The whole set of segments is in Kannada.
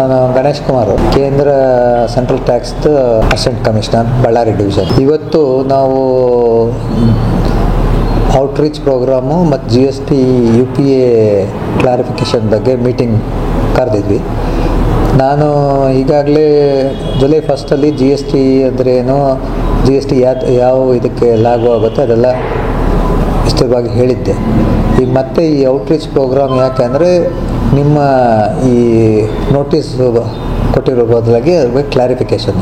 ನಾನು ಗಣೇಶ್ ಕುಮಾರ್, ಕೇಂದ್ರ ಸೆಂಟ್ರಲ್ ಟ್ಯಾಕ್ಸ್ದು ಅಸಿಸ್ಟೆಂಟ್ ಕಮಿಷನರ್, ಬಳ್ಳಾರಿ ಡಿವಿಷನ್. ಇವತ್ತು ನಾವು ಔಟ್ರೀಚ್ ಪ್ರೋಗ್ರಾಮು ಮತ್ತು GST UPA ಕ್ಲಾರಿಫಿಕೇಷನ್ ಬಗ್ಗೆ ಮೀಟಿಂಗ್ ಕರೆದಿದ್ವಿ. ನಾನು ಈಗಾಗಲೇ ಜುಲೈ 1 GST ಅಂದ್ರೇನು, GST ಯಾವ ಇದಕ್ಕೆ ಲಾಗು ಆಗುತ್ತೆ ಅದೆಲ್ಲ ವಿಸ್ತೃತವಾಗಿ ಹೇಳಿದ್ದೆ. ಈಗ ಮತ್ತೆ ಈ ಔಟ್ರೀಚ್ ಪ್ರೋಗ್ರಾಮ್ ಯಾಕೆ ಅಂದರೆ, ನಿಮ್ಮ ಈ ನೋಟಿಸ್ ಕೊಟ್ಟಿರೋ ಬದಲಾಗಿ ಅದ್ರ ಕ್ಲಾರಿಫಿಕೇಷನ್,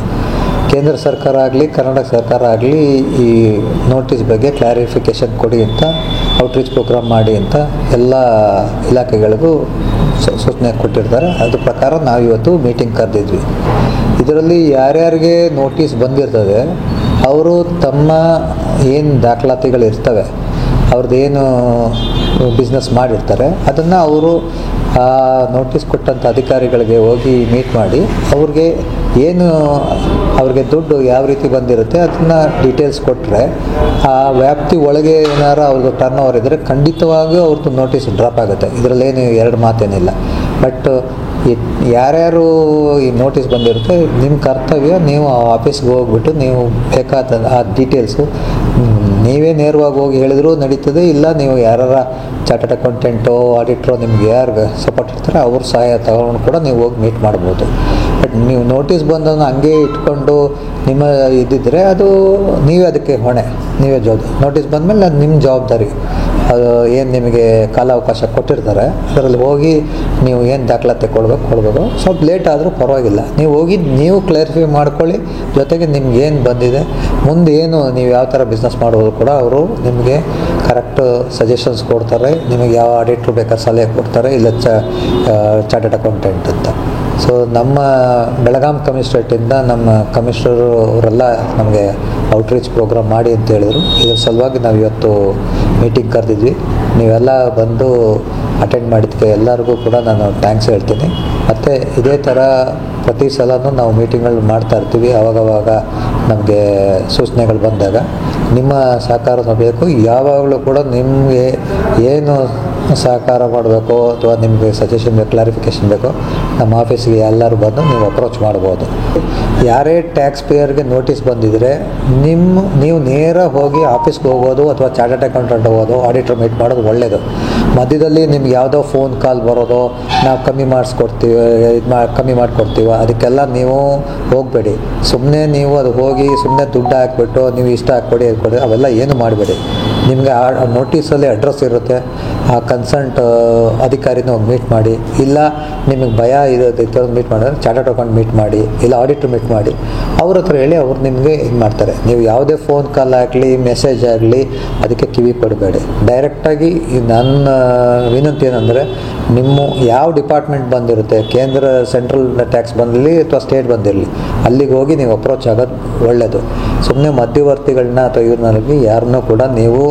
ಕೇಂದ್ರ ಸರ್ಕಾರ ಆಗಲಿ ಕರ್ನಾಟಕ ಸರ್ಕಾರ ಆಗಲಿ ಈ ನೋಟಿಸ್ ಬಗ್ಗೆ ಕ್ಲಾರಿಫಿಕೇಷನ್ ಕೊಡಿ ಅಂತ ಔಟ್ರೀಚ್ ಪ್ರೋಗ್ರಾಮ್ ಮಾಡಿ ಅಂತ ಎಲ್ಲ ಇಲಾಖೆಗಳಿಗೂ ಸೂಚನೆ ಕೊಟ್ಟಿರ್ತಾರೆ. ಅದ್ರ ಪ್ರಕಾರ ನಾವು ಇವತ್ತು ಮೀಟಿಂಗ್ ಕರೆದಿದ್ವಿ. ಇದರಲ್ಲಿ ಯಾರ್ಯಾರಿಗೆ ನೋಟಿಸ್ ಬಂದಿರ್ತದೆ ಅವರು ತಮ್ಮ ಏನು ದಾಖಲಾತಿಗಳಿರ್ತವೆ, ಅವ್ರದ್ದೇನು ಬಿಸ್ನೆಸ್ ಮಾಡಿರ್ತಾರೆ ಅದನ್ನು ಅವರು ಆ ನೋಟಿಸ್ ಕೊಟ್ಟಂಥ ಅಧಿಕಾರಿಗಳಿಗೆ ಹೋಗಿ ಮೀಟ್ ಮಾಡಿ ಅವ್ರಿಗೆ ದುಡ್ಡು ಯಾವ ರೀತಿ ಬಂದಿರುತ್ತೆ ಅದನ್ನು ಡೀಟೇಲ್ಸ್ ಕೊಟ್ಟರೆ, ಆ ವ್ಯಾಪ್ತಿ ಒಳಗೆ ಏನಾರು ಅವ್ರದ್ದು ಟರ್ನ್ ಓವರ್ ಇದ್ದರೆ ಖಂಡಿತವಾಗಿಯೂ ಅವ್ರದ್ದು ನೋಟಿಸ್ ಡ್ರಾಪ್ ಆಗುತ್ತೆ. ಇದರಲ್ಲೇನು ಎರಡು ಮಾತೇನಿಲ್ಲ. ಬಟ್ ಯಾರ್ಯಾರು ಈ ನೋಟಿಸ್ ಬಂದಿರುತ್ತೆ, ನಿಮ್ಮ ಕರ್ತವ್ಯ ನೀವು ಆ ಆಫೀಸ್ಗೆ ಹೋಗ್ಬಿಟ್ಟು ನೀವು ಬೇಕಾದ ಆ ಡೀಟೇಲ್ಸು ನೀವೇ ನೇರವಾಗಿ ಹೋಗಿ ಹೇಳಿದರೂ ನಡೀತದೆ. ಇಲ್ಲ ನೀವು ಯಾರು ಚಾರ್ಟರ್ಡ್ ಅಕೌಂಟೆಂಟೋ ಆಡಿಟ್ರೋ ನಿಮ್ಗೆ ಯಾರು ಸಪೋರ್ಟ್ ಇರ್ತಾರೆ ಅವ್ರ ಸಹಾಯ ತಗೊಂಡು ಕೂಡ ನೀವು ಹೋಗಿ ಮೀಟ್ ಮಾಡ್ಬೋದು. ಬಟ್ ನೀವು ನೋಟಿಸ್ ಬಂದನ್ನು ಹಂಗೆ ಇಟ್ಕೊಂಡು ನಿಮ್ಮ ಇದ್ದಿದ್ದರೆ ಅದು ನೀವೇ ಅದಕ್ಕೆ ಹೊಣೆ, ನೀವೇ ಜವಾಬ್ದಾರಿ. ನೋಟಿಸ್ ಬಂದಮೇಲೆ ಅದು ನಿಮ್ಮ ಜವಾಬ್ದಾರಿ. ಅದು ಏನು ನಿಮಗೆ ಕಾಲಾವಕಾಶ ಕೊಟ್ಟಿರ್ತಾರೆ ಅದರಲ್ಲಿ ಹೋಗಿ ನೀವು ಏನು ದಾಖಲಾತಿ ಕೊಡಬೇಕು. ಸ್ವಲ್ಪ ಲೇಟ್ ಆದರೂ ಪರವಾಗಿಲ್ಲ, ನೀವು ಹೋಗಿ ನೀವು ಕ್ಲಾರಿಫೈ ಮಾಡ್ಕೊಳ್ಳಿ. ಜೊತೆಗೆ ನಿಮ್ಗೆ ಏನು ಬಂದಿದೆ, ಮುಂದೆ ಏನು ನೀವು ಯಾವ ಥರ ಬಿಸ್ನೆಸ್ ಮಾಡ್ಬೋದು ಕೂಡ ಅವರು ನಿಮಗೆ ಕರೆಕ್ಟ್ ಸಜೆಷನ್ಸ್ ಕೊಡ್ತಾರೆ. ನಿಮಗೆ ಯಾವ ಆಡಿಟ್ರು ಬೇಕಾದ್ರೆ ಸಲಹೆ ಕೊಡ್ತಾರೆ, ಇಲ್ಲ ಚಾರ್ಟರ್ಡ್ ಅಕೌಂಟೆಂಟ್ ಅಂತ. ಸೊ ನಮ್ಮ ಬೆಳಗಾಂ ಕಮಿಷನರೇಟಿಂದ ನಮ್ಮ ಕಮಿಷನರು ಅವರೆಲ್ಲ ನಮಗೆ ಔಟ್ರೀಚ್ ಪ್ರೋಗ್ರಾಮ್ ಮಾಡಿ ಅಂತ ಹೇಳಿದರು. ಇದರ ಸಲುವಾಗಿ ನಾವು ಇವತ್ತು ಮೀಟಿಂಗ್ ಕರೆದಿದ್ವಿ. ನೀವೆಲ್ಲ ಬಂದು ಅಟೆಂಡ್ ಮಾಡಿದ್ದಕ್ಕೆ ಎಲ್ಲರಿಗೂ ಕೂಡ ನಾನು ಥ್ಯಾಂಕ್ಸ್ ಹೇಳ್ತೀನಿ. ಮತ್ತು ಇದೇ ಥರ ಪ್ರತಿ ಸಲನೂ ನಾವು ಮೀಟಿಂಗ್ಗಳು ಮಾಡ್ತಾ ಇರ್ತೀವಿ. ಆವಾಗವಾಗ ನಮಗೆ ಸೂಚನೆಗಳು ಬಂದಾಗ ನಿಮ್ಮ ಸಹಕಾರನೂ ಬೇಕು. ಯಾವಾಗಲೂ ಕೂಡ ನಿಮಗೆ ಏನು ಸಹಕಾರ ಮಾಡಬೇಕು ಅಥವಾ ನಿಮಗೆ ಸಜೆಷನ್ ಬೇಕು, ಕ್ಲಾರಿಫಿಕೇಷನ್ ಬೇಕು, ನಮ್ಮ ಆಫೀಸಿಗೆ ಎಲ್ಲರೂ ಬಂದು ನೀವು ಅಪ್ರೋಚ್ ಮಾಡ್ಬೋದು. ಯಾರೇ ಟ್ಯಾಕ್ಸ್ ಪೇಯರ್ಗೆ ನೋಟಿಸ್ ಬಂದಿದ್ದರೆ ನೀವು ನೇರ ಹೋಗಿ ಆಫೀಸ್ಗೆ ಹೋಗೋದು ಅಥವಾ ಚಾರ್ಟರ್ಡ್ ಅಕೌಂಟೆಂಟ್ ಹೋಗೋದು, ಆಡಿಟರ್ ಮೀಟ್ ಮಾಡೋದು ಒಳ್ಳೆಯದು. ಮಧ್ಯದಲ್ಲಿ ನಿಮ್ಗೆ ಯಾವುದೋ ಫೋನ್ ಕಾಲ್ ಬರೋದು, ನಾವು ಕಮ್ಮಿ ಮಾಡಿಕೊಡ್ತೀವಿ ಅದಕ್ಕೆಲ್ಲ ನೀವು ಹೋಗಬೇಡಿ. ಸುಮ್ಮನೆ ನೀವು ಅದು ಹೋಗಿ ಸುಮ್ಮನೆ ದುಡ್ಡು ಹಾಕ್ಬಿಟ್ಟು ನೀವು ಇಷ್ಟ ಹಾಕ್ಕೊಡಿ ಕೊಡಿ, ಅವೆಲ್ಲ ಏನು ಮಾಡಬೇಡಿ. ನಿಮಗೆ ಆ ನೋಟಿಸಲ್ಲಿ ಅಡ್ರೆಸ್ ಇರುತ್ತೆ, ಆ ಕನ್ಸಲ್ಟ್ ಅಧಿಕಾರಿನ ಹೋಗಿ ಮೀಟ್ ಮಾಡಿ. ಇಲ್ಲ ನಿಮಗೆ ಭಯ ಇರೋದು ಮೀಟ್ ಮಾಡಿದ್ರೆ ಚಾರ್ಟರ್ಡ್ ಅಕೌಂಟ್ ಮೀಟ್ ಮಾಡಿ, ಇಲ್ಲ ಆಡಿಟರ್ ಮೀಟ್ ಮಾಡಿ. ಅವ್ರ ಹತ್ರ ಹೇಳಿ ಅವ್ರು ನಿಮಗೆ ಇದು ಮಾಡ್ತಾರೆ. ನೀವು ಯಾವುದೇ ಫೋನ್ ಕಾಲ್ ಆಗಲಿ ಮೆಸೇಜ್ ಆಗಲಿ ಅದಕ್ಕೆ ಕಿವಿ ಕೊಡಬೇಡಿ. ಡೈರೆಕ್ಟಾಗಿ ನನ್ನ ವಿನಂತಿ ಏನಂದರೆ, ನಿಮ್ಮ ಯಾವ ಡಿಪಾರ್ಟ್ಮೆಂಟ್ ಬಂದಿರುತ್ತೆ, ಕೇಂದ್ರ ಸೆಂಟ್ರಲ್ ಟ್ಯಾಕ್ಸ್ ಬಂದಿರಲಿ ಅಥವಾ ಸ್ಟೇಟ್ ಬಂದಿರಲಿ, ಅಲ್ಲಿಗೆ ಹೋಗಿ ನೀವು ಅಪ್ರೋಚ್ ಆಗೋದು ಒಳ್ಳೆಯದು. ಸುಮ್ಮನೆ ಮಧ್ಯವರ್ತಿಗಳನ್ನ ಅಥವಾ ಇವ್ರನ್ನಲ್ಲಿ ಯಾರನ್ನೂ ಕೂಡ ನೀವು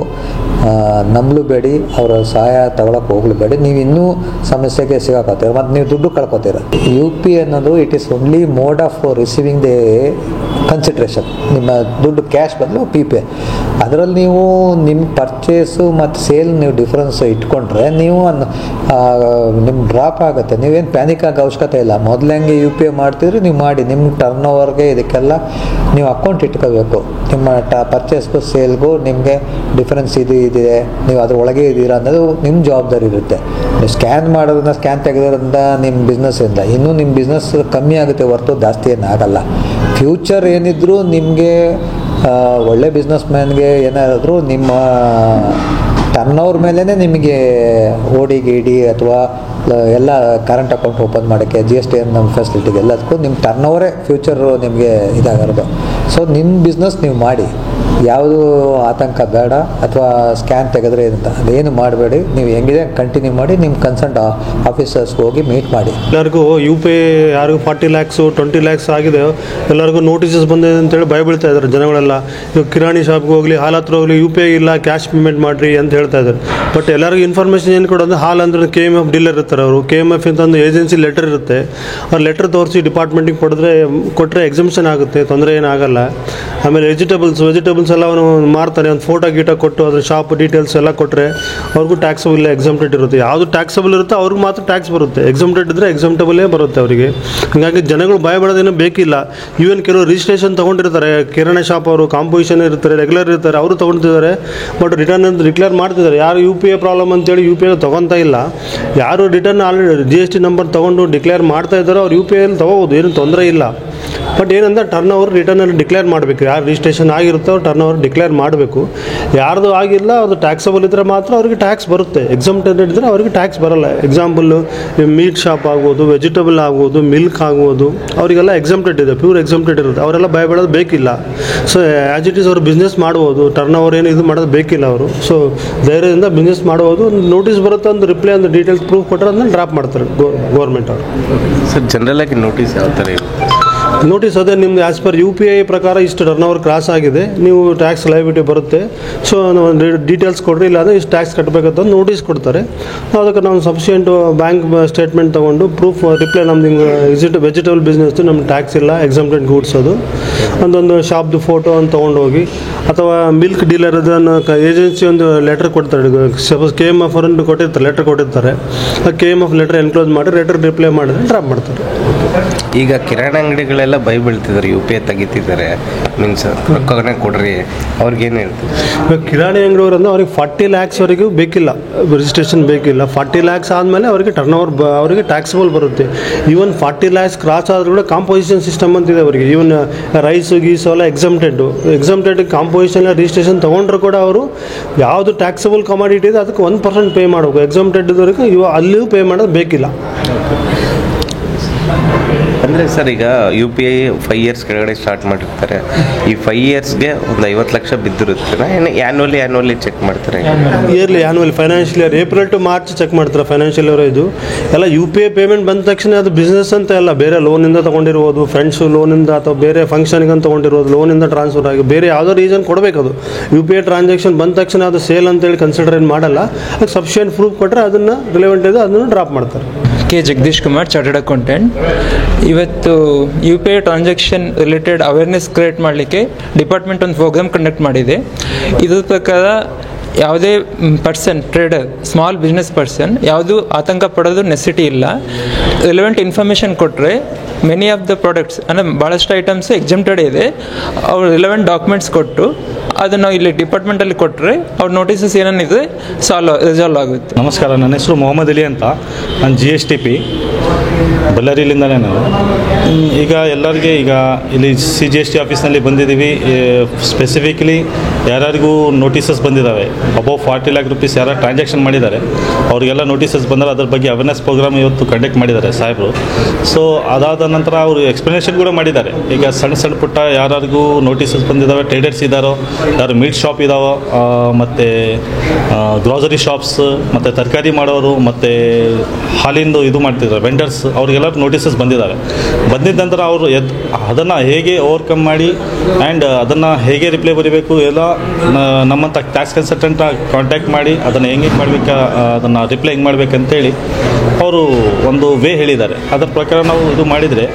ನಂಬಲಬೇಡಿ, ಅವರ ಸಹಾಯ ತಗೊಳಕ್ಕೆ ಹೋಗಲೇಬೇಡಿ. ನೀವು ಇನ್ನೂ ಸಮಸ್ಯೆಗೆ ಸಿಗಾಕೋತೀರ ಮತ್ತು ನೀವು ದುಡ್ಡು ಕಳ್ಕೊತೀರ. UP ಅನ್ನೋದು it is only mode of receiving the consideration. ನಿಮ್ಮ ದುಡ್ಡು ಕ್ಯಾಶ್ ಬದಲು PPA. ಅದರಲ್ಲಿ ನೀವು ನಿಮ್ಮ ಪರ್ಚೇಸು ಮತ್ತು ಸೇಲ್ ನೀವು ಡಿಫ್ರೆನ್ಸ್ ಇಟ್ಕೊಂಡ್ರೆ ನೀವು ನಿಮ್ಮ ಡ್ರಾಪ್ ಆಗುತ್ತೆ. ನೀವೇನು ಪ್ಯಾನಿಕ್ ಆಗೋ ಅವಶ್ಯಕತೆ ಇಲ್ಲ. ಮೊದಲಂಗೆ UPA ಮಾಡ್ತಿದ್ರೆ ನೀವು ಮಾಡಿ, ನಿಮ್ಮ ಟರ್ನ್ ಓವರ್ಗೆ ಇದಕ್ಕೆಲ್ಲ ನೀವು ಅಕೌಂಟ್ ಇಟ್ಕೋಬೇಕು. ನಿಮ್ಮ ಪರ್ಚೇಸ್ಗೂ ಸೇಲ್ಗೂ ನಿಮಗೆ ಡಿಫ್ರೆನ್ಸ್ ಇದೆ, ನೀವು ಅದ್ರ ಒಳಗೆ ಇದ್ದೀರಾ ಅನ್ನೋದು ನಿಮ್ಮ ಜವಾಬ್ದಾರಿ ಇರುತ್ತೆ. ನೀವು ಸ್ಕ್ಯಾನ್ ಮಾಡೋದನ್ನ ಸ್ಕ್ಯಾನ್ ತೆಗೆದ್ರಿಂದ ನಿಮ್ಮ ಬಿಸ್ನೆಸ್ಸಿಂದ ಇನ್ನೂ ನಿಮ್ಮ ಬಿಸ್ನೆಸ್ ಕಮ್ಮಿ ಆಗುತ್ತೆ ಹೊರತು ಜಾಸ್ತಿ ಏನಾಗಲ್ಲ. ಫ್ಯೂಚರ್ ಏನಿದ್ರು ನಿಮಗೆ ಒಳ್ಳೆ ಬಿಸ್ನೆಸ್ ಮ್ಯಾನ್ಗೆ ಏನಾದರೂ ನಿಮ್ಮ ಟರ್ನ್ ಓವರ್ ಮೇಲೇ ನಿಮಗೆ OD GD ಅಥವಾ ಎಲ್ಲ ಕರೆಂಟ್ ಅಕೌಂಟ್ ಓಪನ್ ಮಾಡೋಕ್ಕೆ GST ನಮ್ಮ ಫೆಸಿಲಿಟಿಗೆ ಎಲ್ಲದಕ್ಕೂ ನಿಮ್ಮ ಟರ್ನ್ ಓವರೇ ಫ್ಯೂಚರು ನಿಮಗೆ ಇದಾಗಿರೋದು. ಸೊ ನಿಮ್ಮ ಬಿಸ್ನೆಸ್ ನೀವು ಮಾಡಿ, ಯಾವುದು ಆತಂಕ ಬೇಡ. ಅಥವಾ ಸ್ಕ್ಯಾನ್ ತೆಗೆದ್ರೆ ಅಂತ ಅದೇನು ಮಾಡಬೇಡಿ. ನೀವು ಹೆಂಗಿದೆ ಕಂಟಿನ್ಯೂ ಮಾಡಿ, ನಿಮ್ಮ ಕನ್ಸರ್ನ್ ಆಫೀಸರ್ಸ್ಗೆ ಹೋಗಿ ಮೀಟ್ ಮಾಡಿ. ಎಲ್ಲರಿಗೂ UPA ಯಾರಿಗೂ 40 lakhs 20 lakhs ಆಗಿದೆ, ಎಲ್ಲರಿಗೂ ನೋಟಿಸಸ್ ಬಂದಿದೆ ಅಂತೇಳಿ ಭಯ ಬೀಳ್ತಾ ಇದ್ದಾರೆ ಜನಗಳೆಲ್ಲ. ಇವಾಗ ಕಿರಾಣಿ ಶಾಪ್ಗೆ ಹೋಗಲಿ, ಹಾಲ್ ಹತ್ರ ಹೋಗಲಿ, UPA ಇಲ್ಲ ಕ್ಯಾಶ್ ಪೇಮೆಂಟ್ ಮಾಡಿರಿ ಅಂತ ಹೇಳ್ತಾ ಇದ್ದಾರೆ. ಬಟ್ ಎಲ್ಲರಿಗೂ ಇನ್ಫಾರ್ಮೇಷನ್ ಏನು ಕೊಡೋದು, ಹಾಲ್ ಅಂದರೆ KMF ಡೀಲರ್ ಇರ್ತಾರೆ. ಅವರು KMF ಅಂತ ಒಂದು ಏಜೆನ್ಸಿ ಲೆಟರ್ ಇರುತ್ತೆ. ಅವ್ರು ಲೆಟರ್ ತೋರಿಸಿ ಡಿಪಾರ್ಟ್ಮೆಂಟಿಗೆ ಕೊಟ್ಟರೆ ಎಕ್ಸಮ್ಷನ್ ಆಗುತ್ತೆ, ತೊಂದರೆ ಏನಾಗಲ್ಲ. ಆಮೇಲೆ ವೆಜಿಟೇಬಲ್ಸ್ ಎಲ್ಲ ಅವನು ಮಾರ್ತಾನೆ, ಒಂದು ಫೋಟೋ ಗೀಟೋ ಕೊಟ್ಟು ಅದ್ರ ಶಾಪ್ ಡೀಟೇಲ್ಸ್ ಎಲ್ಲ ಕೊಟ್ಟರೆ ಅವ್ರಿಗೂ ಟ್ಯಾಕ್ಸಬಲ್ ಇಲ್ಲ, ಎಕ್ಸಮ್ಟೆಡ್ ಇರುತ್ತೆ. ಯಾವುದು ಟ್ಯಾಕ್ಸಬಲ್ ಇರುತ್ತೆ ಅವ್ರಿಗೆ ಮಾತ್ರ ಟ್ಯಾಕ್ಸ್ ಬರುತ್ತೆ, ಎಕ್ಸಮ್ಟೆಡ್ ಇದ್ದರೆ ಎಕ್ಸಮ್ಟಬಲೇ ಬರುತ್ತೆ ಅವರಿಗೆ. ಹೀಗಾಗಿ ಜನಗಳು ಭಯ ಪಡೋದೇನೋ ಬೇಕಿಲ್ಲ. ಈವನ್ ಕೆಲವರು ರಿಜಿಸ್ಟ್ರೇಷನ್ ತೊಗೊಂಡಿರ್ತಾರೆ, ಕಿರಾಣಿ ಶಾಪ್ ಅವರು ಕಾಂಪೋಸಿಷನ್ ಇರ್ತಾರೆ, ರೆಗ್ಯುಲರ್ ಇರ್ತಾರೆ, ಅವರು ತೊಗೊಳ್ತಿದ್ದಾರೆ. ಬಟ್ ರಿಟರ್ನ್ ಅಂತ ಡಿಕ್ಲೇರ್ ಮಾಡ್ತಿದ್ದಾರೆ. ಯಾರು UPA ಪ್ರಾಬ್ಲಮ್ ಅಂತೇಳಿ UPA ತೊಗೊತಾ ಇಲ್ಲ. ಯಾರು ರಿಟರ್ನ್ ಆಲ್ರೆಡಿ GST ನಂಬರ್ ತೊಗೊಂಡು ಡಿಕ್ಲೇರ್ ಮಾಡ್ತಾ ಇದ್ದಾರೋ ಅವ್ರು UPAಯಲ್ಲಿ ತೊಗೋಬೋದು, ಏನು ತೊಂದರೆ ಇಲ್ಲ. ಬಟ್ ಏನಂದರೆ ಟರ್ನ್ ಓವರ್ ರಿಟರ್ನಲ್ಲಿ ಡಿಕ್ಲೇರ್ ಮಾಡಬೇಕು. ಯಾರು ರಿಜಿಸ್ಟ್ರೇಷನ್ ಆಗಿರುತ್ತೋ ಅವ್ರು ಟರ್ನ್ ಓವರ್ ಡಿಕ್ಲೇರ್ ಮಾಡಬೇಕು. ಯಾರ್ದು ಆಗಿಲ್ಲ ಅದು ಟ್ಯಾಕ್ಸಬಲ್ ಇದ್ದರೆ ಮಾತ್ರ ಅವ್ರಿಗೆ ಟ್ಯಾಕ್ಸ್ ಬರುತ್ತೆ. ಎಕ್ಸಮ್ಟೆಡ್ ಇದ್ದರೆ ಅವ್ರಿಗೆ ಟ್ಯಾಕ್ಸ್ ಬರೋಲ್ಲ. ಎಕ್ಸಾಂಪಲ್ಲು ಮೀಟ್ ಶಾಪ್ ಆಗ್ಬೋದು, ವೆಜಿಟಬಲ್ ಆಗ್ಬೋದು, ಮಿಲ್ಕ್ ಆಗ್ಬೋದು, ಅವರಿಗೆಲ್ಲ ಎಕ್ಸಮ್ಟೆಡ್ ಇದೆ, ಪ್ಯೂರ್ ಎಕ್ಸಮ್ಟೆಡ್ ಇರುತ್ತೆ. ಅವರೆಲ್ಲ ಭಯ ಬೀಳೋದು ಬೇಕಿಲ್ಲ. ಸೊ ಆ್ಯಸ್ ಇಟ್ ಈಸ್ ಅವರು ಬಿಸ್ನೆಸ್ ಮಾಡ್ಬೋದು, ಟರ್ನ್ ಓವರ್ ಏನು ಇದು ಮಾಡೋದು ಬೇಕಿಲ್ಲ ಅವರು. ಸೊ ಧೈರ್ಯದಿಂದ ಬಿಸ್ನೆಸ್ ಮಾಡ್ಬೋದು. ಒಂದು ನೋಟಿಸ್ ಬರುತ್ತೆ, ಒಂದು ರಿಪ್ಲೈ, ಒಂದು ಡೀಟೇಲ್ಸ್ ಪ್ರೂಫ್ ಕೊಟ್ಟರೆ ಅದನ್ನ ಡ್ರಾಪ್ ಮಾಡ್ತಾರೆ ಗೌರ್ಮೆಂಟ್ ಅವರು. ಸರ್ ಜನರಲಾಗಿ ನೋಟಿಸ್ ಯಾವ ಥರ ಇದೆ? ನೋಟಿಸ್ ಅದೇ ನಿಮ್ದು ಆ್ಯಸ್ ಪರ್ UPA ಪ್ರಕಾರ ಇಷ್ಟು ಟರ್ನ್ ಓವರ್ ಕ್ರಾಸ್ ಆಗಿದೆ, ನೀವು ಟ್ಯಾಕ್ಸ್ ಲೈಬಿಲಿಟಿ ಬರುತ್ತೆ. ಸೊ ಡೀಟೇಲ್ಸ್ ಕೊಡ್ರಿ, ಇಲ್ಲಾಂದರೆ ಇಷ್ಟು ಟ್ಯಾಕ್ಸ್ ಕಟ್ಟಬೇಕಂತ ನೋಟಿಸ್ ಕೊಡ್ತಾರೆ. ಅದಕ್ಕೆ ನಾವು ಸಫಿಷಿಯೆಂಟ್ ಬ್ಯಾಂಕ್ ಸ್ಟೇಟ್ಮೆಂಟ್ ತೊಗೊಂಡು ಪ್ರೂಫ್ ರಿಪ್ಲೈ ನಮ್ದು ಹಿಂಗೆ ವೆಜಿಟಬಲ್ ಬಿಸ್ನೆಸ್ದು ನಮ್ಗೆ ಟ್ಯಾಕ್ಸ್ ಇಲ್ಲ, ಎಕ್ಸಮ್ಟೆಡ್ ಗೂಡ್ಸ್ ಅದು ಒಂದೊಂದು ಶಾಪ್ದು ಫೋಟೋ ಅಂತ ತೊಗೊಂಡೋಗಿ, ಅಥವಾ ಮಿಲ್ಕ್ ಡೀಲರ್ ಅದನ್ನು ಏಜೆನ್ಸಿ ಒಂದು ಲೆಟರ್ ಕೊಡ್ತಾರೆ. ಸಪೋಸ್ KMF ಅವ್ರನ್ನು ಕೊಟ್ಟಿರ್ತಾರೆ, ಲೆಟರ್ ಕೊಟ್ಟಿರ್ತಾರೆ. ಆ KMF ಲೆಟರ್ ಎನ್ಕ್ಲೋಸ್ ಮಾಡಿ ಲೆಟರ್ ರಿಪ್ಲೈ ಮಾಡಿದ್ರೆ ಡ್ರಾಪ್ ಮಾಡ್ತಾರೆ. ಈಗ ಕಿರಾಣಿ ಅಂಗಡಿಗಳೆಲ್ಲ ಭಯ ಬೀಳ್ತಿದ್ದಾರೆ, UPA ತೆಗಿತಿದ್ದಾರೆ, ಮೀನ್ಸ್ ರೊಕ್ಕನೇ ಕೊಡ್ರಿ, ಅವ್ರಿಗೇನು ಹೇಳ್ತೀವಿ? ಇವಾಗ ಕಿರಾಣಿ ಅಂಗಡಿಯವರು ಅಂದರೆ ಅವ್ರಿಗೆ 40 lakhs ವರೆಗೂ ಬೇಕಿಲ್ಲ, ರಿಜಿಸ್ಟ್ರೇಷನ್ ಬೇಕಿಲ್ಲ. 40 lakhs ಆದಮೇಲೆ ಅವರಿಗೆ ಟರ್ನ್ ಓವರ್ ಅವರಿಗೆ ಟ್ಯಾಕ್ಸಬಲ್ ಬರುತ್ತೆ. ಈವನ್ 40 lakhs ಕ್ರಾಸ್ ಆದರೂ ಕೂಡ ಕಾಂಪೋಸಿಷನ್ ಸಿಸ್ಟಮ್ ಅಂತಿದೆ ಅವರಿಗೆ. ಈವನ್ ರೈಸು ಗೀಸು ಎಲ್ಲ ಎಕ್ಸಮ್ಟೆಡ್ ಕಾಂಪೋಸಿಷನ್ ರಿಜಿಸ್ಟ್ರೇಷನ್ ತೊಗೊಂಡ್ರು ಕೂಡ ಅವರು ಯಾವುದು ಟ್ಯಾಕ್ಸಬಲ್ ಕಮಾಡಿಟಿ ಇದೆ ಅದಕ್ಕೆ 1% ಪೇ ಮಾಡಬೇಕು. ಎಕ್ಸಮ್ಟೆಡ್ ಇದ್ದವರೆಗೂ ಅಲ್ಲಿಯೂ ಪೇ ಮಾಡೋದು ಬೇಕಿಲ್ಲ. ಅಂದರೆ ಸರ್ ಈಗ UPA 5 years ಕೆಳಗಡೆ ಸ್ಟಾರ್ಟ್ ಮಾಡಿರ್ತಾರೆ. ಈ 5 yearsಗೆ ಒಂದು 50 ಲಕ್ಷ ಬಿದ್ದಿರುತ್ತೆ, ಏನು ಆ್ಯನ್ಯುವಲಿ ಚೆಕ್ ಮಾಡ್ತಾರೆ? Annually financial year April to March check ಮಾಡ್ತಾರೆ ಫೈನಾನ್ಷಿಯಲ್ ಇಯರ್. ಇದು ಎಲ್ಲ UPA ಪೇಮೆಂಟ್ ಬಂದ ತಕ್ಷಣ ಅದು ಬಿಸ್ನೆಸ್ ಅಂತ ಎಲ್ಲ ಬೇರೆ ಲೋನಿಂದ ತೊಗೊಂಡಿರ್ಬೋದು, ಫ್ರೆಂಡ್ಸು ಲೋನಿಂದ ಅಥವಾ ಬೇರೆ ಫಂಕ್ಷನ್ಗೆ ಅಂತ ತೊಗೊಂಡಿರ್ಬೋದು, ಲೋನಿಂದ ಟ್ರಾನ್ಸ್ಫರ್ ಆಗಿ ಬೇರೆ ಯಾವುದೋ ರೀಸನ್ ಕೊಡಬೇಕು. ಅದು UPA ಟ್ರಾನ್ಸಾಕ್ಷನ್ ಬಂದ ತಕ್ಷಣ ಅದು ಸೇಲ್ ಅಂತೇಳಿ ಕನ್ಸಿಡರ್ ಏನು ಮಾಡಲ್ಲ. ಅದಕ್ಕೆ ಸಫಿಷಿಯೆಂಟ್ ಪ್ರೂಫ್ ಕೊಟ್ಟರೆ ಅದನ್ನು ರಿಲೆವೆಂಟ್ ಇದೆ ಅದನ್ನು ಡ್ರಾಪ್ ಮಾಡ್ತಾರೆ. Jagadish Kumar, chartered accountant. ಇವತ್ತು UPA transaction related awareness create ಮಾಡಲಿಕ್ಕೆ ಡಿಪಾರ್ಟ್ಮೆಂಟ್ ಒಂದು ಪ್ರೋಗ್ರಾಮ್ ಕಂಡಕ್ಟ್ ಮಾಡಿದೆ. ಇದ್ರ ಪ್ರಕಾರ ಯಾವುದೇ person, trader, small business person ಯಾವುದು ಆತಂಕ ಪಡೋದು ನೆಸಿಟಿ ಇಲ್ಲ. ರಿಲೆವೆಂಟ್ ಇನ್ಫಾರ್ಮೇಷನ್ ಕೊಟ್ಟರೆ ಮೆನಿ ಆಫ್ ದ ಪ್ರಾಡಕ್ಟ್ಸ್ ಅಂದರೆ ಭಾಳಷ್ಟು ಐಟಮ್ಸ್ ಎಕ್ಸಮ್ಟೆಡ್ ಇದೆ. ಅವ್ರು ರಿಲೆವೆಂಟ್ ಡಾಕ್ಯುಮೆಂಟ್ಸ್ ಕೊಟ್ಟು ಅದನ್ನು ಇಲ್ಲಿ ಡಿಪಾರ್ಟ್ಮೆಂಟಲ್ಲಿ ಕೊಟ್ಟರೆ ಅವ್ರ ನೋಟಿಸಸ್ ಏನೇನಿದೆ ರಿಸಾಲ್ವ್ ಆಗುತ್ತೆ. ನಮಸ್ಕಾರ, ನನ್ನ ಹೆಸರು ಮೊಹಮ್ಮದ್ ಅಲಿ ಅಂತ. ನಾನು GSTP ಬಳ್ಳಾರಿಲಿಂದಲೇ ನಾನು. ಈಗ ಎಲ್ಲರಿಗೆ ಈಗ ಇಲ್ಲಿ CGST ಆಫೀಸ್ನಲ್ಲಿ ಬಂದಿದ್ದೀವಿ. ಸ್ಪೆಸಿಫಿಕಲಿ ಯಾರ್ಯಾರಿಗೂ ನೋಟಿಸಸ್ ಬಂದಿದ್ದಾವೆ, ಅಬೌವ್ 40 lakh rupees ಯಾರು ಟ್ರಾನ್ಸಾಕ್ಷನ್ ಮಾಡಿದ್ದಾರೆ ಅವರಿಗೆಲ್ಲ ನೋಟಿಸಸ್ ಬಂದರೆ ಅದ್ರ ಬಗ್ಗೆ ಅವೇರ್ನೆಸ್ ಪ್ರೋಗ್ರಾಮ್ ಇವತ್ತು ಕಂಡಕ್ಟ್ ಮಾಡಿದ್ದಾರೆ ಸಾಹೇಬರು. ಸೊ ಅದಾದ ನಂತರ ಅವರು ಎಕ್ಸ್ಪ್ಲನೇಷನ್ ಕೂಡ ಮಾಡಿದ್ದಾರೆ. ಈಗ ಸಣ್ಣ ಪುಟ್ಟ ಯಾರಿಗೂ ನೋಟಿಸಸ್ ಬಂದಿದ್ದಾವೆ, ಟ್ರೇಡರ್ಸ್ ಇದ್ದಾರೋ, ಯಾರು ಮೀಟ್ ಶಾಪ್ ಇದ್ದಾವೋ, ಮತ್ತು ಗ್ರಾಸರಿ ಶಾಪ್ಸ್, ಮತ್ತು ತರಕಾರಿ ಮಾಡೋರು, ಮತ್ತು ಹಾಲಿಂದು ಇದು ಮಾಡ್ತಿದ್ದಾರೆ ವೆಂಡರ್ಸ್, ಅವ್ರಿಗೆಲ್ಲ ನೋಟಿಸಸ್ ಬಂದಿದ್ದಾವೆ. ಬಂದಿದ್ದ ನಂತರ ಅವರು ಅದನ್ನು ಹೇಗೆ ಓವರ್ಕಮ್ ಮಾಡಿ ಆ್ಯಂಡ್ ಅದನ್ನು ಹೇಗೆ ರಿಪ್ಲೈ ಬರೀಬೇಕು ಎಲ್ಲ ನಮ್ಮಂಥ ಟ್ಯಾಕ್ಸ್ ಕನ್ಸಲ್ಟೆಂಟ್ ಕಾಂಟ್ಯಾಕ್ಟ್ ಮಾಡಿ ಅದನ್ನು ಹೆಂಗೆ ಮಾಡಬೇಕು, ಅದನ್ನು ರಿಪ್ಲೈ ಹೆಂಗೆ ಮಾಡಬೇಕಂತೇಳಿ ಅವರು ಒಂದು ವೇ ಹೇಳಿದ್ದಾರೆ. ಅದರ ಪ್ರಕಾರ ನಾವು ಇದು ಮಾಡಿದರೆ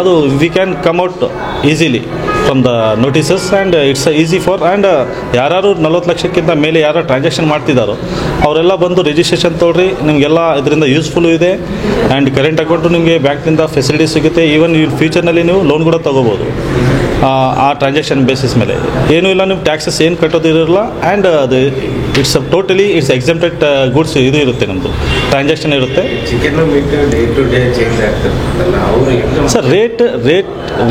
ಅದು we can come out easily from the notices and it's easy for. And ಯಾರು 40 ಲಕ್ಷಕ್ಕಿಂತ ಮೇಲೆ ಯಾರು ಟ್ರಾನ್ಸಾಕ್ಷನ್ ಮಾಡ್ತಿದ್ದಾರೋ ಅವರೆಲ್ಲ ಬಂದು ರಿಜಿಸ್ಟ್ರೇಷನ್ ತೊಗೊಳ್ರಿ, ನಿಮಗೆಲ್ಲ ಇದರಿಂದ ಯೂಸ್ಫುಲ್ಲು ಇದೆ. ಆ್ಯಂಡ್ ಕರೆಂಟ್ ಅಕೌಂಟು ನಿಮಗೆ ಬ್ಯಾಂಕ್ನಿಂದ ಫೆಸಿಲಿಟಿ ಸಿಗುತ್ತೆ. ಈವನ್ ಈ ಫ್ಯೂಚರ್ನಲ್ಲಿ ನೀವು ಲೋನ್ ಕೂಡ ತೊಗೋಬೋದು ಆ ಟ್ರಾನ್ಸಾಕ್ಷನ್ ಬೇಸಿಸ್ ಮೇಲೆ. ಏನೂ ಇಲ್ಲ, ನೀವು ಟ್ಯಾಕ್ಸಸ್ ಏನು ಕಟ್ಟೋದಿರಲ್ಲ. ಆ್ಯಂಡ್ ಅದು it's totally it's exempted goods ಇದು ಇರುತ್ತೆ, ನಮ್ಮದು ಟ್ರಾನ್ಸಾಕ್ಷನ್ ಇರುತ್ತೆ. Chicken meat day to day change ಆಗ್ತಿರ್ತಲ್ಲ ಅವರು sir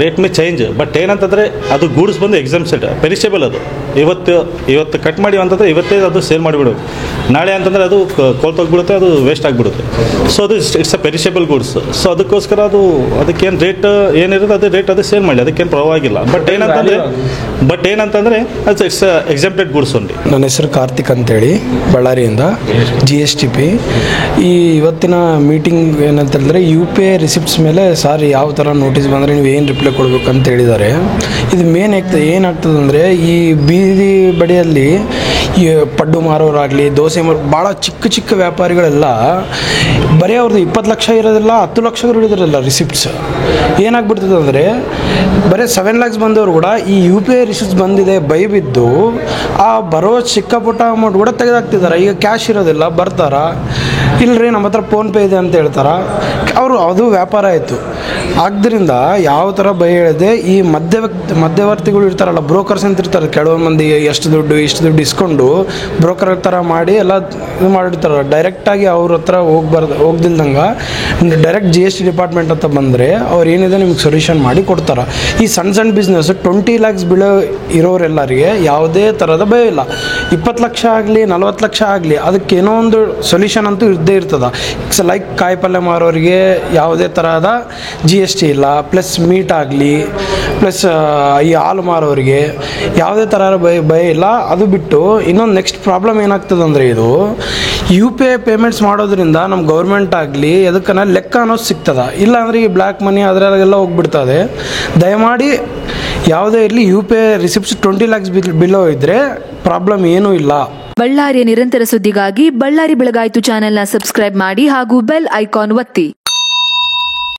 rate may change. But ಏನಂತಂದರೆ ಅದು ಗೂಡ್ಸ್ ಬಂದು ಎಕ್ಸಮ್ಟೆಡ್ ಪೆರಿಷೇಬಲ್. ಅದು ಇವತ್ತು ಕಟ್ ಮಾಡಿ ಅಂತಂದರೆ ಇವತ್ತೇ ಅದು ಸೇಲ್ ಮಾಡಿಬಿಡೋದು. ನಾಳೆ ಅಂತಂದರೆ ಅದು ಕೊಳ್ತೋಗ್ಬಿಡುತ್ತೆ, ಅದು ವೇಸ್ಟ್ ಆಗಿಬಿಡುತ್ತೆ. ಸೊ ಅದು it's a perishable goods. So ಅದಕ್ಕೋಸ್ಕರ ಅದಕ್ಕೇನು ರೇಟ್ ಏನಿರುತ್ತೆ ಅದೇ ರೇಟ್ ಅದು ಸೇಲ್ ಮಾಡಿ, ಅದಕ್ಕೇನು ಪರವಾಗಿಲ್ಲ. ಬಟ್ ಏನಂತಂದರೆ ಅದು ಇಟ್ಸ್ ಎಕ್ಸಮ್ಟೆಡ್ ಗೂಡ್ಸ್ ಓನ್ಲಿ. ನನ್ನ ಹೆಸರು ಕಾರ್ತಿಕ್ ಅಂತೇಳಿ, ಬಳ್ಳಾರಿಯಿಂದ, GSTP. ಇವತ್ತಿನ ಮೀಟಿಂಗ್ ಏನಂತಂದರೆ UPA ರಿಸಿಪ್ಟ್ಸ್ ಮೇಲೆ ಸಾರಿ ಯಾವ ಥರ ನೋಟಿಸ್ ಬಂದರೆ ನೀವು ಏನು ರಿಪ್ಲೈ ಕೊಡಬೇಕು ಅಂತ ಹೇಳಿದ್ದಾರೆ. ಇದು ಏನಾಗ್ತದೆ ಅಂದರೆ ಈ ಬೀದಿ ಬಡಿಯಲ್ಲಿ ಈ ಪಡ್ಡು ಮಾರೋರಾಗಲಿ, ದೋಸೆ ಭಾಳ ಚಿಕ್ಕ ಚಿಕ್ಕ ವ್ಯಾಪಾರಿಗಳೆಲ್ಲ ಬರೀ ಅವ್ರದ್ದು 20 ಲಕ್ಷ ಇರೋದಿಲ್ಲ, 10 ಲಕ್ಷ ಇರೋದಿಲ್ಲ ರಿಸಿಪ್ಟ್ಸ್. ಏನಾಗ್ಬಿಡ್ತದೆ ಅಂದರೆ ಬರೀ 7 lakhs ಬಂದವರು ಕೂಡ ಈ UPI ರಿಸಿಪ್ಟ್ಸ್ ಬಂದಿದೆ ಬಿದ್ದು ಆ ಬರೋ ಚಿಕ್ಕ ಪುಟ್ಟ ಅಮೌಂಟ್ ಕೂಡ ತೆಗೆದಾಕ್ತಿದ್ದಾರೆ. ಈಗ ಕ್ಯಾಶ್ ಇರೋದಿಲ್ಲ, ಬರ್ತಾರ, ಇಲ್ಲರಿ ನಮ್ಮ ಹತ್ರ ಫೋನ್ಪೇ ಇದೆ ಅಂತ ಹೇಳ್ತಾರೆ. ಅವರು ಅದು ವ್ಯಾಪಾರ ಆಯಿತು. ಆದ್ದರಿಂದ ಯಾವ ಥರ ಭಯ ಹೇಳಿದೆ, ಈ ಮಧ್ಯವರ್ತಿಗಳು ಇರ್ತಾರಲ್ಲ, ಬ್ರೋಕರ್ಸ್ ಅಂತ ಇರ್ತಾರೆ, ಕೆಲವು ಮಂದಿ ಎಷ್ಟು ದುಡ್ಡು ಇಷ್ಟು ದುಡ್ಡು ಇಸ್ಕೊಂಡು ಬ್ರೋಕರ್ ಥರ ಮಾಡಿ ಎಲ್ಲ ಇದು ಮಾಡಿರ್ತಾರೆ. ಡೈರೆಕ್ಟಾಗಿ ಅವ್ರ ಹತ್ರ ಹೋಗ್ದಿಲ್ದಂಗೆ ಡೈರೆಕ್ಟ್ GST ಡಿಪಾರ್ಟ್ಮೆಂಟ್ ಅಂತ ಬಂದರೆ ಅವ್ರು ಏನಿದೆ ನಿಮ್ಗೆ ಸೊಲ್ಯೂಷನ್ ಮಾಡಿ ಕೊಡ್ತಾರೆ. ಈ ಸಣ್ಣ ಬಿಸ್ನೆಸ್ 20 lakhs ಬೀಳೋ ಇರೋರೆಲ್ಲರಿಗೆ ಯಾವುದೇ ಥರದ ಭಯ ಇಲ್ಲ. 20 ಲಕ್ಷ ಆಗಲಿ 40 ಲಕ್ಷ ಆಗಲಿ ಅದಕ್ಕೇನೋ ಒಂದು ಸೊಲ್ಯೂಷನ್ ಅಂತೂ ಇದ್ದೇ ಇರ್ತದೆ. ಲೈಕ್ ಕಾಯಿ ಪಲ್ಯ ಮಾರೋರಿಗೆ ಯಾವುದೇ ಥರದ GST ಇಲ್ಲ, ಪ್ಲಸ್ ಮೀಟ್ ಆಗಲಿ, ಪ್ಲಸ್ ಈ ಹಾಲು ಮಾರೋರಿಗೆ ಯಾವುದೇ ಥರ ಭಯ ಇಲ್ಲ. ಅದು ಬಿಟ್ಟು ಇನ್ನೊಂದು ನೆಕ್ಸ್ಟ್ ಪ್ರಾಬ್ಲಮ್ ಏನಾಗ್ತದೆ ಅಂದರೆ, ಇದು UPI ಪೇಮೆಂಟ್ಸ್ ಮಾಡೋದ್ರಿಂದ ನಮ್ಮ ಗೌರ್ಮೆಂಟ್ ಆಗಲಿ ಅದಕ್ಕನ್ನ ಲೆಕ್ಕ ಅನ್ನೋದು ಸಿಗ್ತದೆ. ಇಲ್ಲಾಂದರೆ ಈ ಬ್ಲ್ಯಾಕ್ ಮನಿ ಅದರಲ್ಲೆಲ್ಲ ಹೋಗ್ಬಿಡ್ತದೆ. ದಯಮಾಡಿ ಯಾವುದೇ ಇರಲಿ UPI ರಿಸಿಪ್ಟ್ಸ್ 20 lakhs ಬಿಲೋ ಇದ್ದರೆ ಪ್ರಾಬ್ಲಮ್ ಏನೂ ಇಲ್ಲ. ಬಳ್ಳಾರಿಯ ನಿರಂತರ ಸುದ್ದಿಗಾಗಿ ಬಳ್ಳಾರಿ ಬೆಳಗಾಯಿತು ಚಾನೆಲ್ನ ಸಬ್ಸ್ಕ್ರೈಬ್ ಮಾಡಿ ಹಾಗೂ ಬೆಲ್ ಐಕಾನ್ ಒತ್ತಿ.